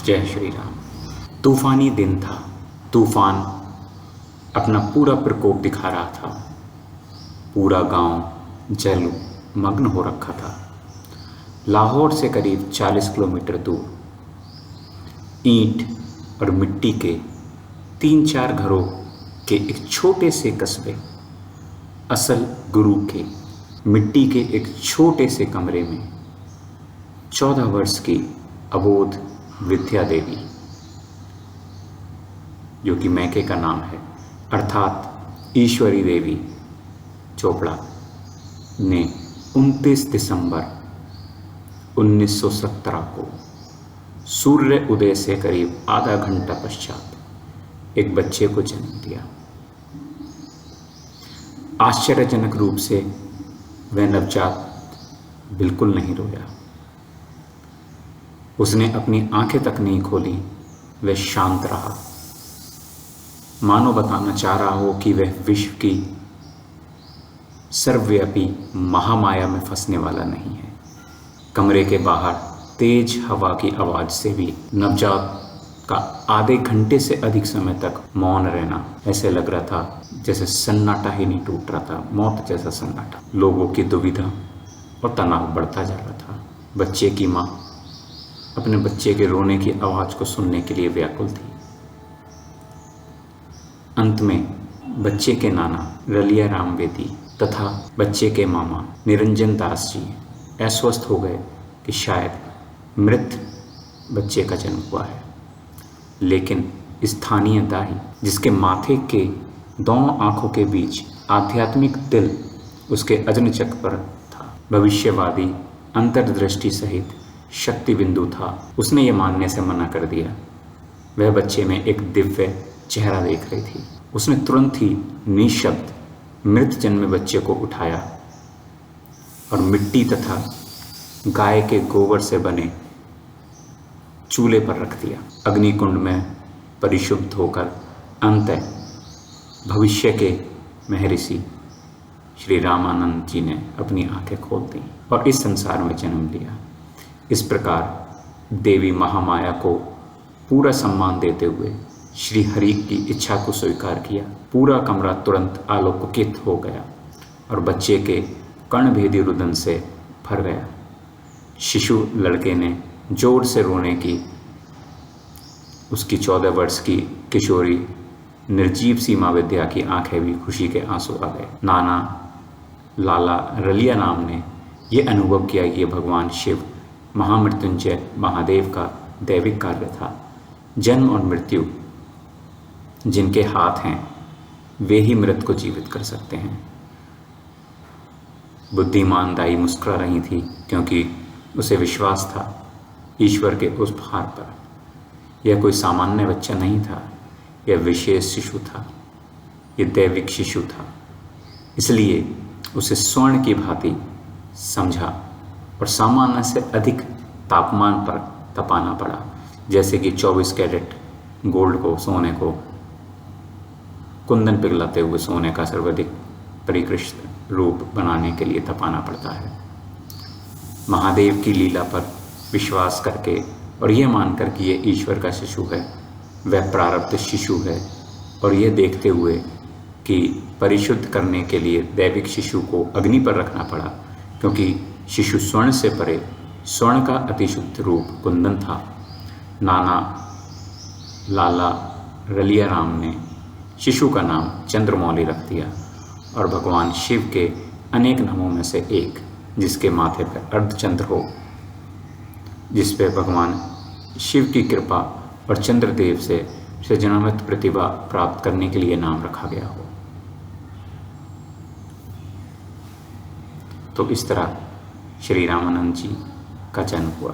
जय श्री राम। तूफानी दिन था। तूफान अपना पूरा प्रकोप दिखा रहा था। पूरा गांव जल मग्न हो रखा था। लाहौर से करीब 40 किलोमीटर दूर ईंट और मिट्टी के 3-4 घरों के एक छोटे से कस्बे असल गुरु के मिट्टी के एक छोटे से कमरे में 14 वर्ष की अबोध विद्या देवी, जो कि मैके का नाम है, अर्थात ईश्वरी देवी चोपड़ा ने 29 दिसंबर 1917 को सूर्य उदय से करीब आधा घंटा पश्चात एक बच्चे को जन्म दिया। आश्चर्यजनक रूप से वह नवजात बिल्कुल नहीं रोया। उसने अपनी आंखें तक नहीं खोली। वह शांत रहा, मानो बताना चाह रहा हो कि वह विश्व की सर्वव्यापी महामाया में फंसने वाला नहीं है। कमरे के बाहर तेज हवा की आवाज से भी नवजात का आधे घंटे से अधिक समय तक मौन रहना ऐसे लग रहा था जैसे सन्नाटा ही नहीं टूट रहा था, मौत जैसा सन्नाटा। लोगों की दुविधा और तनाव बढ़ता जा रहा था। बच्चे की माँ अपने बच्चे के रोने की आवाज को सुनने के लिए व्याकुल थी। अंत में बच्चे के नाना रलिया राम बेदी तथा बच्चे के मामा निरंजन दास जी अस्वस्थ हो गए कि शायद मृत बच्चे का जन्म हुआ है। लेकिन स्थानीय दाई, जिसके माथे के दोनों आंखों के बीच आध्यात्मिक तिल उसके अग्निचक्र पर था, भविष्यवादी अंतर्दृष्टि सहित शक्ति बिंदु था, उसने ये मानने से मना कर दिया। वह बच्चे में एक दिव्य चेहरा देख रही थी। उसने तुरंत ही निशब्द मृत जन्मे बच्चे को उठाया और मिट्टी तथा गाय के गोबर से बने चूल्हे पर रख दिया। अग्निकुंड में परिशुद्ध होकर अंततः भविष्य के महर्षि श्री रामानंद जी ने अपनी आंखें खोल दी और इस संसार में जन्म लिया। इस प्रकार देवी महामाया को पूरा सम्मान देते हुए श्री हरि की इच्छा को स्वीकार किया। पूरा कमरा तुरंत आलोकित हो गया और बच्चे के कर्णभेदी रुदन से भर गया। शिशु लड़के ने जोर से रोने की। उसकी 14 वर्ष की किशोरी निर्जीव सीमा विद्या की आंखें भी खुशी के आंसू आ गए। नाना लाला रलिया राम ने यह अनुभव किया कि भगवान शिव महामृत्युंजय महादेव का दैविक कार्य था। जन्म और मृत्यु जिनके हाथ हैं वे ही मृत को जीवित कर सकते हैं। बुद्धिमान दाई मुस्कुरा रही थी क्योंकि उसे विश्वास था ईश्वर के उस भार पर। यह कोई सामान्य बच्चा नहीं था, यह विशेष शिशु था, यह दैविक शिशु था। इसलिए उसे स्वर्ण की भांति समझा और सामान्य से अधिक तापमान पर तपाना पड़ा, जैसे कि 24 कैरेट गोल्ड को, सोने को कुंदन पिघलाते हुए सोने का सर्वाधिक परिष्कृत रूप बनाने के लिए तपाना पड़ता है। महादेव की लीला पर विश्वास करके और यह मानकर कि यह ईश्वर का शिशु है, वह प्रारब्ध शिशु है, और यह देखते हुए कि परिशुद्ध करने के लिए दैविक शिशु को अग्नि पर रखना पड़ा, क्योंकि शिशु स्वर्ण से परे स्वर्ण का अतिशुद्ध रूप कुंदन था। नाना लाला रलिया राम ने शिशु का नाम चंद्रमौली रख दिया और भगवान शिव के अनेक नामों में से एक, जिसके माथे पर अर्धचंद्र हो, जिस पे भगवान शिव की कृपा और चंद्रदेव से सृजनात्मक प्रतिभा प्राप्त करने के लिए नाम रखा गया हो। तो इस तरह श्री रामानंद जी का जन्म हुआ।